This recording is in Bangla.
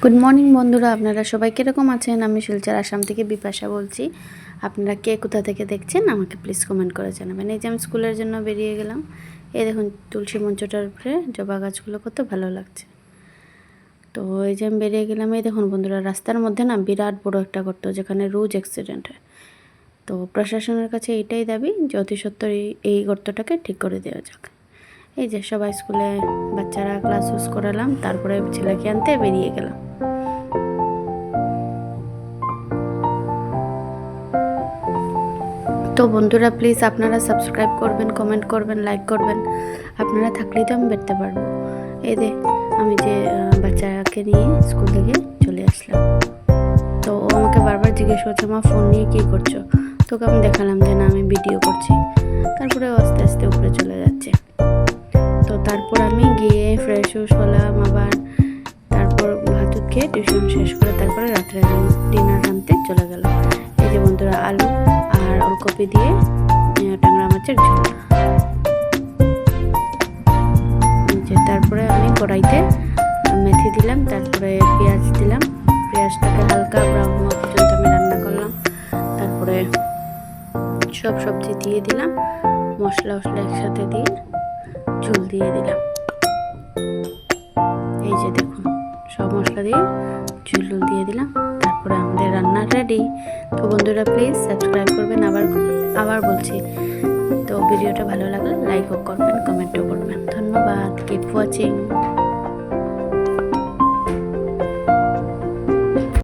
গুড মর্নিং বন্ধুরা, আপনারা সবাই কীরকম আছেন? আমি শিলচর আসাম থেকে বিপাশা বলছি। আপনারা কে কোথা থেকে দেখছেন আমাকে প্লিজ কমেন্ট করে জানাবেন। এই যে আমি স্কুলের জন্য বেরিয়ে গেলাম। এই দেখুন তুলসী মঞ্চটার উপরে জবা গাছগুলো কত ভালো লাগছে। তো এই যে আমি বেরিয়ে গেলাম। এই দেখুন বন্ধুরা, রাস্তার মধ্যে না বিরাট বড় একটা গর্ত, যেখানে রোজ অ্যাক্সিডেন্ট হয়। তো প্রশাসনের কাছে এটাই দাবি যে অতি সত্বর এই গর্তটাকে ঠিক করে দেওয়া যাক। এই যে সবাই স্কুলে বাচ্চারা ক্লাস ইউজ করালাম, তারপরে ছেলেকে আনতে বেরিয়ে গেলাম। তো বন্ধুরা প্লিজ আপনারা সাবস্ক্রাইব করবেন, কমেন্ট করবেন, লাইক করবেন। আপনারা থাকলেই তো আমি বেরোতে পারবো। এই যে আমি যে বাচ্চাকে নিয়ে স্কুল থেকে চলে আসলাম। তো ও আমাকে বারবার জিজ্ঞেস করছে, মা ফোন নিয়ে কী করছো? তোকে আমি দেখালাম যে না আমি ভিডিও করছি। তারপরে আস্তে আস্তে উপরে চলে যাচ্ছে। তো তারপর আমি গিয়ে ফ্রেশ হলাম আবার। তারপর ভাত খেয়ে টিউশন শেষ করে তারপরে রাত্রে ডিনার আনতে চলে গেল। এই যে বন্ধুরা, আলু আর ওলকপি দিয়ে ট্যাংরা মাছের ঝোল। তারপরে আমি কড়াইতে মেথি দিলাম, তারপরে পেঁয়াজ দিলাম। পেঁয়াজটাকে হালকা ব্রাউন হওয়া পর্যন্ত আমি রান্না করলাম। তারপরে সব সবজি দিয়ে দিলাম, মশলা একসাথে দিয়ে ঝোল দিয়ে দিলাম। এই যে দেখুন সব মশলা দিয়ে ঝোল দিয়ে দিলাম। তারপরে আমাদের রান্না রেডি। তো বন্ধুরা প্লিজ সাবস্ক্রাইব করবেন, আবার বলছি। তো ভিডিওটা ভালো লাগলে লাইকও করবেন, কমেন্টও করবেন। ধন্যবাদ। Keep watching.